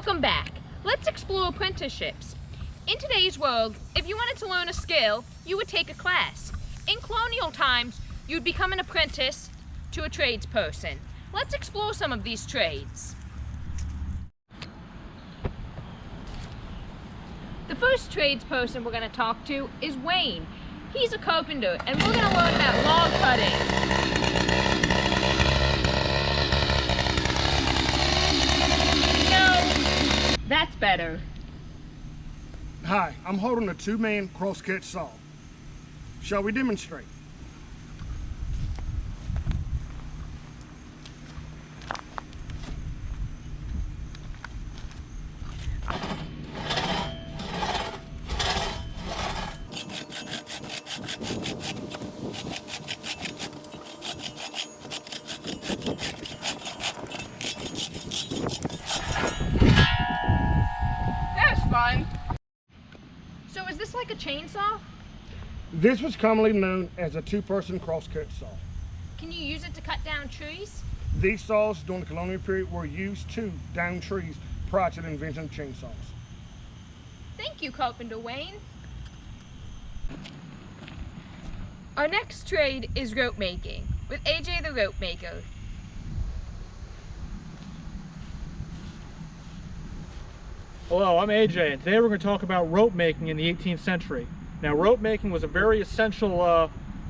Welcome back. Let's explore apprenticeships. In today's world, if you wanted to learn a skill, you would take a class. In colonial times, you'd become an apprentice to a tradesperson. Let's explore some of these trades. The first tradesperson we're going to talk to is Wayne. He's a carpenter, and we're going to learn about log cutting. No, that's better. Hi, I'm holding a two-man crosscut saw. Shall we demonstrate? That was fun. So is this like a chainsaw? This was commonly known as a two-person crosscut saw. Can you use it to cut down trees? These saws during the colonial period were used to down trees prior to the invention of chainsaws. Thank you, Carpenter Wayne. Our next trade is rope making with AJ the rope maker. Hello, I'm AJ, and today we're going to talk about rope making in the 18th century. Now, rope making was a very essential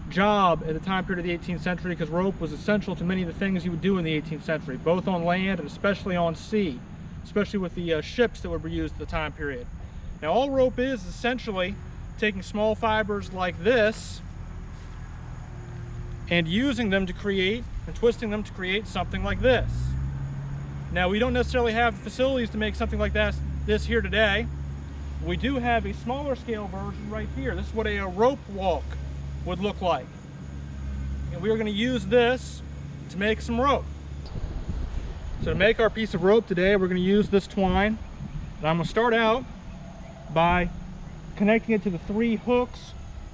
job at the time period of the 18th century because rope was essential to many of the things you would do in the 18th century, both on land and especially on sea, especially with the ships that were used at the time period. Now, all rope is essentially taking small fibers like this and using them to create and twisting them to create something like this. Now, we don't necessarily have the facilities to make something like this here today. We do have a smaller scale version right here. This is what a rope walk would look like. And we are going to use this to make some rope. So to make our piece of rope today, we're going to use this twine. And I'm going to start out by connecting it to the 3 hooks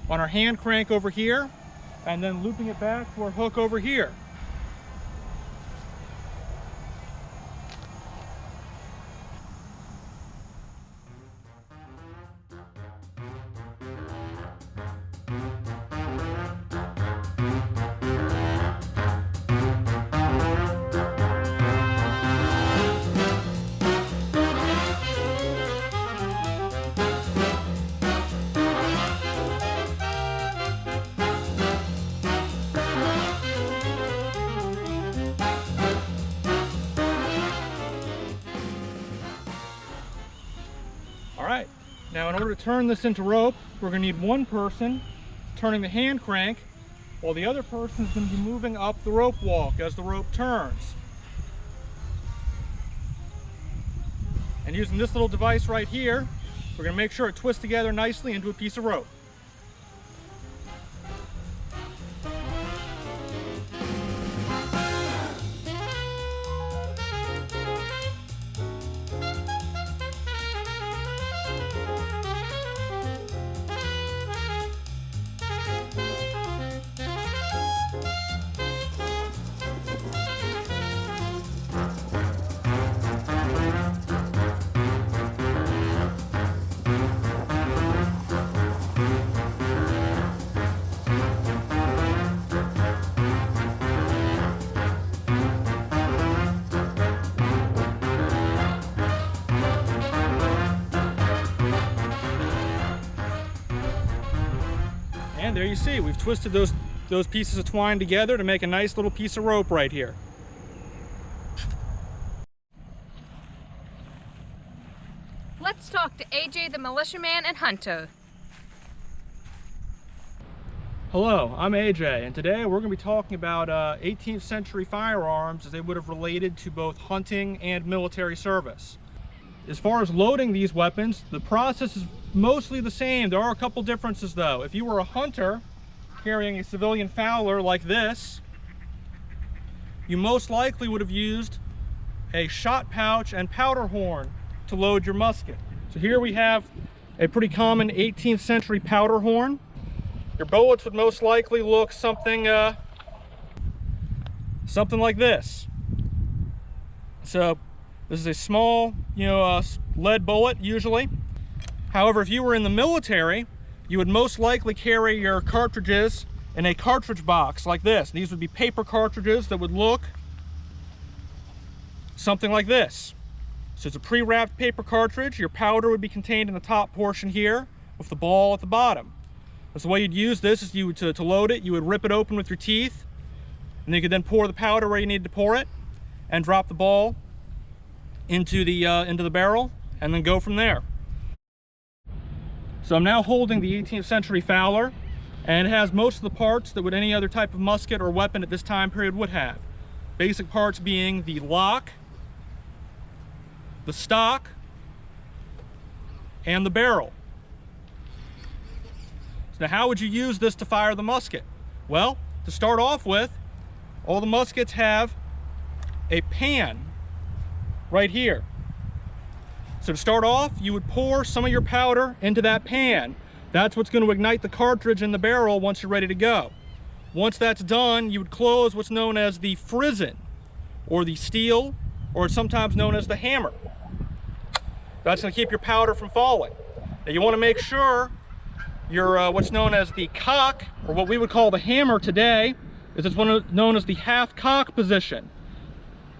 on our hand crank over here, and then looping it back to our hook over here. Alright, now in order to turn this into rope, we're going to need one person turning the hand crank while the other person is going to be moving up the rope walk as the rope turns. And using this little device right here, we're going to make sure it twists together nicely into a piece of rope. And there you see, we've twisted those pieces of twine together to make a nice little piece of rope right here. Let's talk to AJ the militiaman and hunter. Hello, I'm AJ, and today we're going to be talking about 18th century firearms as they would have related to both hunting and military service. As far as loading these weapons, the process is mostly the same. There are a couple differences though. If you were a hunter carrying a civilian fowler like this, you most likely would have used a shot pouch and powder horn to load your musket. So here we have a pretty common 18th century powder horn. Your bullets would most likely look something like this. So This is a small, lead bullet usually. However, if you were in the military, you would most likely carry your cartridges in a cartridge box like this. These would be paper cartridges that would look something like this. So it's a pre-wrapped paper cartridge. Your powder would be contained in the top portion here with the ball at the bottom. That's the way you'd use this. Is to load it, you would rip it open with your teeth, and then you could then pour the powder where you needed to pour it and drop the ball into the barrel and then go from there. So I'm now holding the 18th century Fowler, and it has most of the parts that would any other type of musket or weapon at this time period would have. Basic parts being the lock, the stock, and the barrel. So now how would you use this to fire the musket? Well, to start off with, all the muskets have a pan right here. So to start off, you would pour some of your powder into that pan. That's what's going to ignite the cartridge in the barrel once you're ready to go. Once that's done, you would close what's known as the frizzen, or the steel, or it's sometimes known as the hammer. That's going to keep your powder from falling. Now you want to make sure your what's known as the cock, or what we would call the hammer today, is it's known as the half cock position.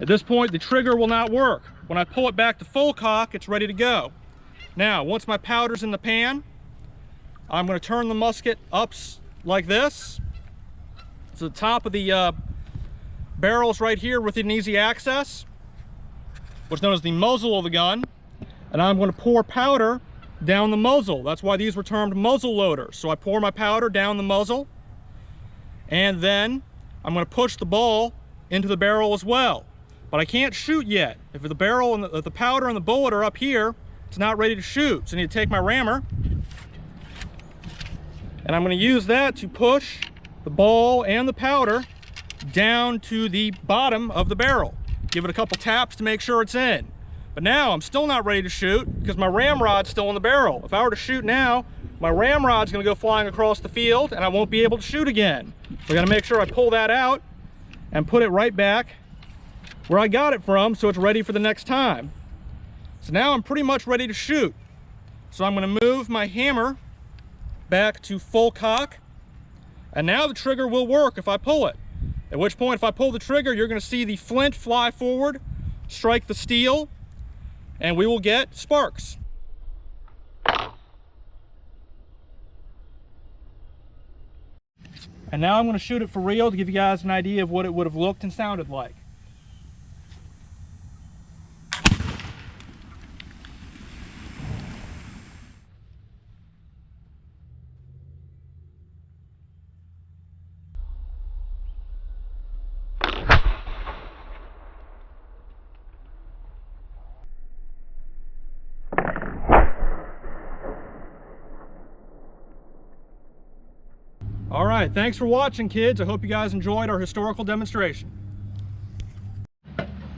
At this point, the trigger will not work. When I pull it back to full cock, it's ready to go. Now, once my powder's in the pan, I'm going to turn the musket up like this. So the top of the barrel's right here within easy access, what's known as the muzzle of the gun. And I'm going to pour powder down the muzzle. That's why these were termed muzzle loaders. So I pour my powder down the muzzle, and then I'm going to push the ball into the barrel as well. But I can't shoot yet. If the barrel and the powder and the bullet are up here, it's not ready to shoot. So I need to take my rammer, and I'm going to use that to push the ball and the powder down to the bottom of the barrel. Give it a couple taps to make sure it's in. But now I'm still not ready to shoot because my ramrod's still in the barrel. If I were to shoot now, my ramrod's going to go flying across the field and I won't be able to shoot again. So I got to make sure I pull that out and put it right back where I got it from so it's ready for the next time. So now I'm pretty much ready to shoot. So I'm going to move my hammer back to full cock, and now the trigger will work if I pull it. At which point, if I pull the trigger, you're going to see the flint fly forward, strike the steel, and we will get sparks. And now I'm going to shoot it for real to give you guys an idea of what it would have looked and sounded like. All right, thanks for watching, kids. I hope you guys enjoyed our historical demonstration.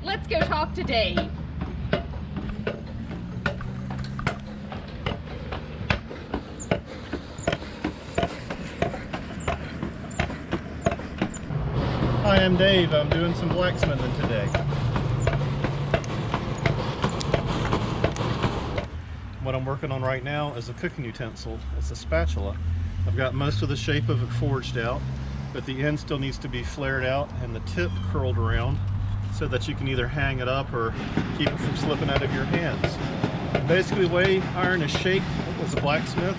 Let's go talk to Dave. Hi, I'm Dave. I'm doing some blacksmithing today. What I'm working on right now is a cooking utensil. It's a spatula. I've got most of the shape of it forged out, but the end still needs to be flared out and the tip curled around so that you can either hang it up or keep it from slipping out of your hands. Basically, the way iron is shaped as a blacksmith,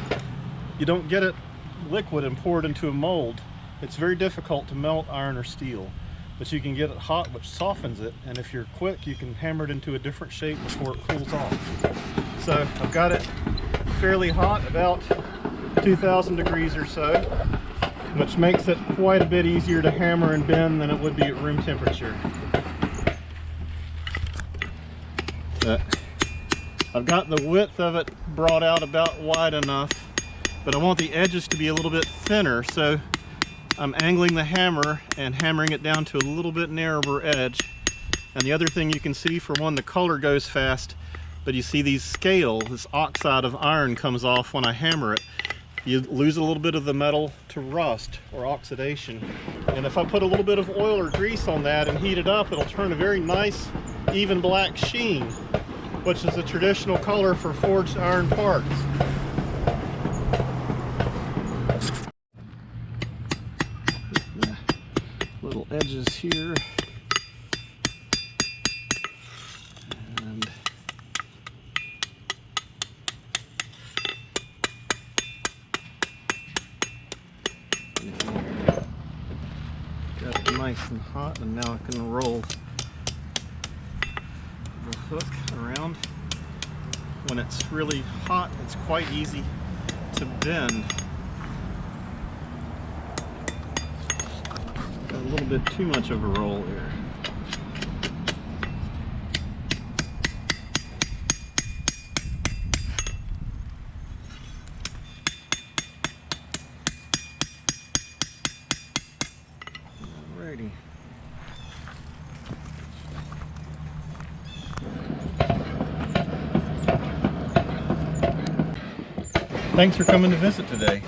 you don't get it liquid and pour it into a mold. It's very difficult to melt iron or steel, but you can get it hot, which softens it, and if you're quick, you can hammer it into a different shape before it cools off. So I've got it fairly hot, about 2,000 degrees or so, which makes it quite a bit easier to hammer and bend than it would be at room temperature. I've got the width of it brought out about wide enough, but I want the edges to be a little bit thinner, so I'm angling the hammer and hammering it down to a little bit narrower edge. And the other thing you can see, for one, the color goes fast, but you see these scales, this oxide of iron comes off when I hammer it. You lose a little bit of the metal to rust or oxidation. And if I put a little bit of oil or grease on that and heat it up, it'll turn a very nice even black sheen, which is the traditional color for forged iron parts. The little edges here. And got it nice and hot, and now I can roll the hook around. When it's really hot, it's quite easy to bend. Got a little bit too much of a roll here. Alrighty. Thanks for coming to visit today.